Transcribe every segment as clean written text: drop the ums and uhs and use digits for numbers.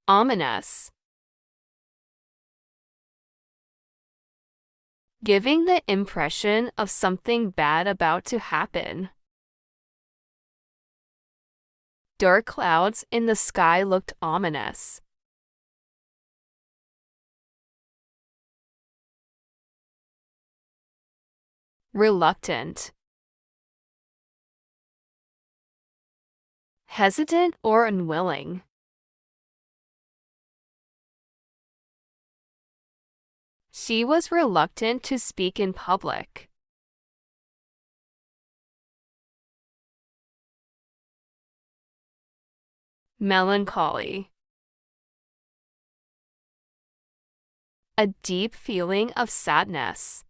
Ominous. Giving the impression of something bad about to happen. Dark clouds in the sky looked ominous. Reluctant. Hesitant or unwilling. She was reluctant to speak in public. Melancholy. A deep feeling of sadness.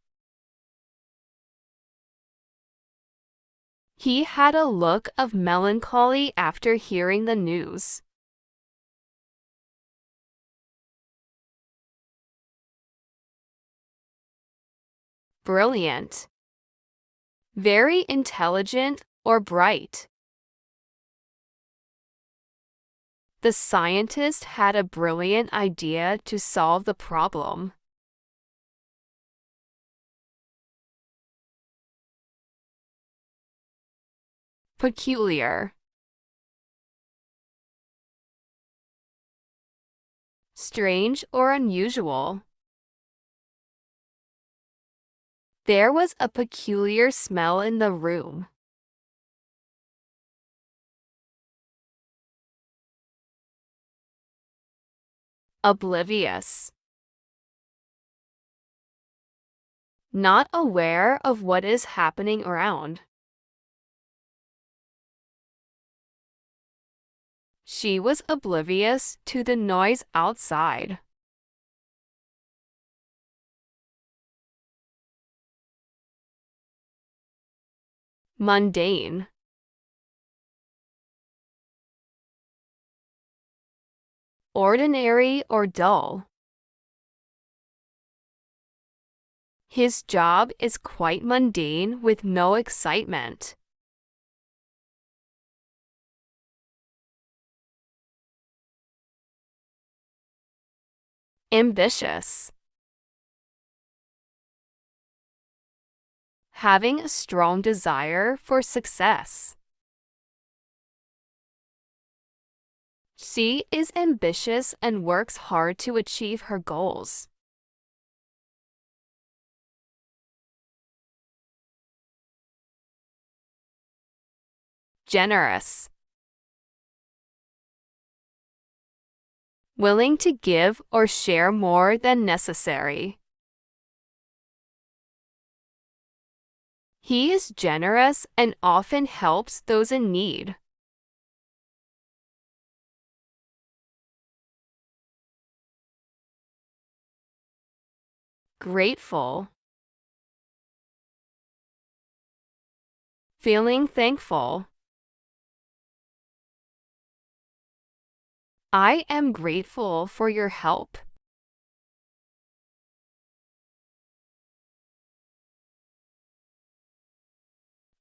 He had a look of melancholy after hearing the news. Brilliant. Very intelligent or bright. The scientist had a brilliant idea to solve the problem. Peculiar. Strange or unusual. There was a peculiar smell in the room. Oblivious. Not aware of what is happening around. She was oblivious to the noise outside. Mundane. Ordinary or dull. His job is quite mundane with no excitement. Ambitious. Having a strong desire for success. She is ambitious and works hard to achieve her goals. Generous. Willing to give or share more than necessary. He is generous and often helps those in need. Grateful. Feeling thankful. I am grateful for your help.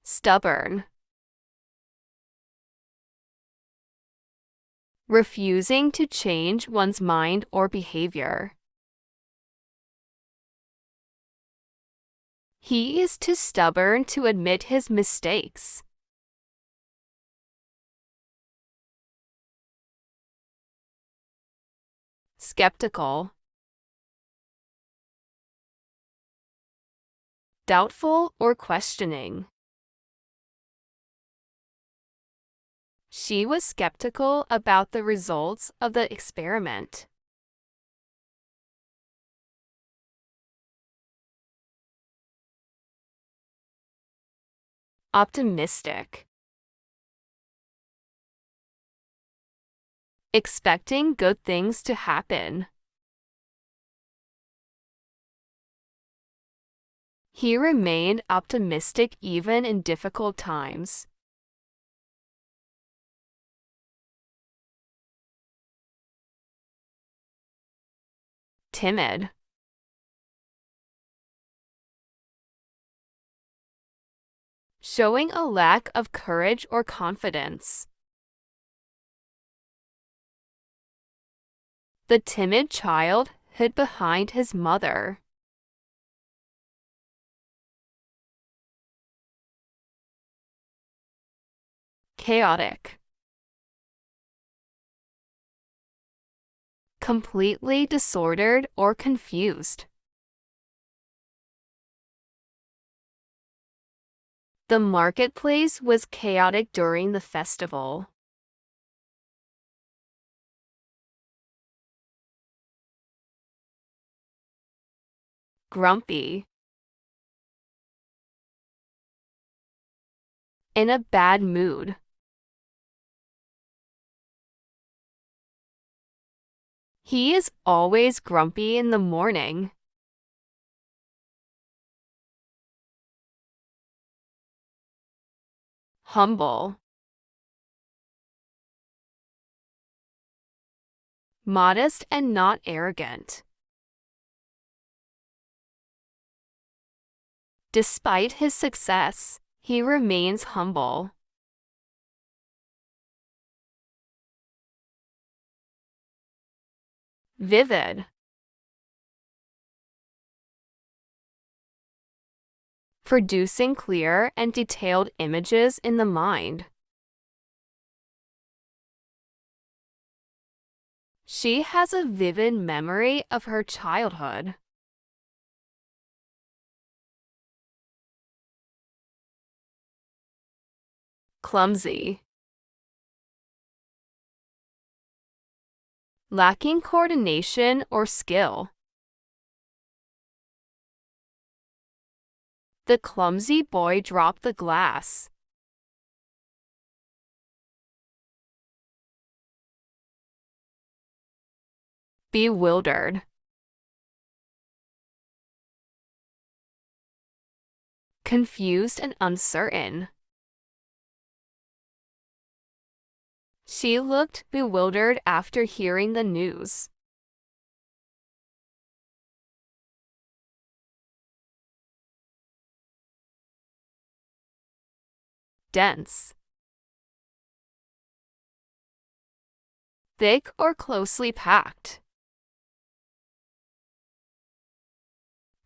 Stubborn. Refusing to change one's mind or behavior. He is too stubborn to admit his mistakes. Skeptical. Doubtful or questioning. She was skeptical about the results of the experiment. Optimistic. Expecting good things to happen. He remained optimistic even in difficult times. Timid. Showing a lack of courage or confidence. The timid child hid behind his mother. Chaotic. Completely disordered or confused. The marketplace was chaotic during the festival. Grumpy. In a bad mood. He is always grumpy in the morning. Humble. Modest and not arrogant. Despite his success, he remains humble. Vivid. Producing clear and detailed images in the mind. She has a vivid memory of her childhood. Clumsy. Lacking coordination or skill. The clumsy boy dropped the glass. Bewildered. Confused and uncertain. She looked bewildered after hearing the news. Dense. Thick or closely packed.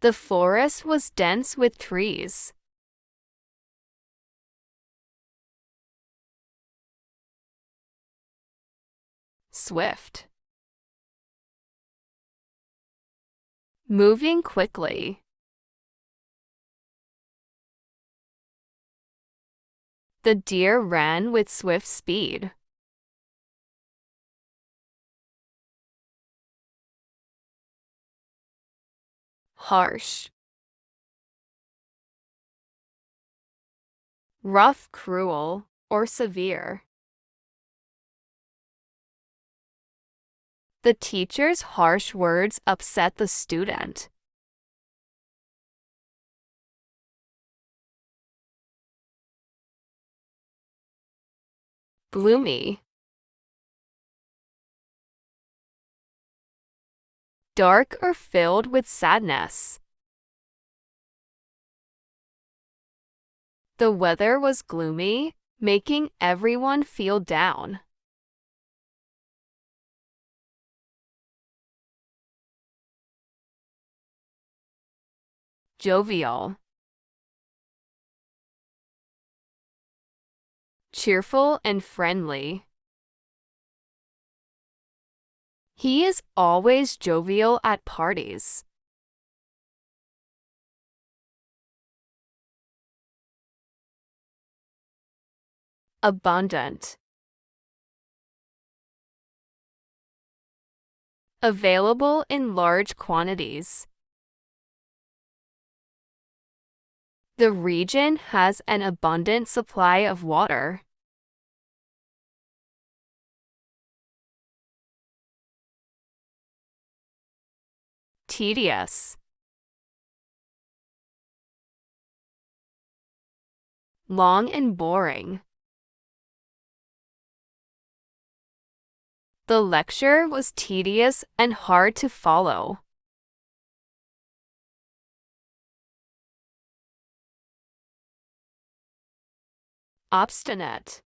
The forest was dense with trees. Swift. Moving quickly. The deer ran with swift speed. Harsh. Rough, cruel, or severe. The teacher's harsh words upset the student. Gloomy. Dark or filled with sadness. The weather was gloomy, making everyone feel down. Jovial. Cheerful and friendly. He is always jovial at parties. Abundant. Available in large quantities. The region has an abundant supply of water. Tedious. Long and boring. The lecture was tedious and hard to follow. Obstinate.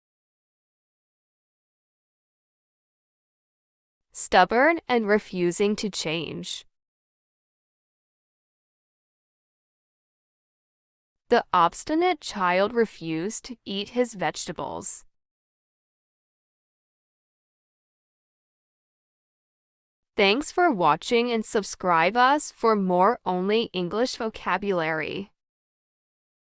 stubborn and refusing to change. The obstinate child refused to eat his vegetables. Thanks for watching and subscribe us for more only English vocabulary.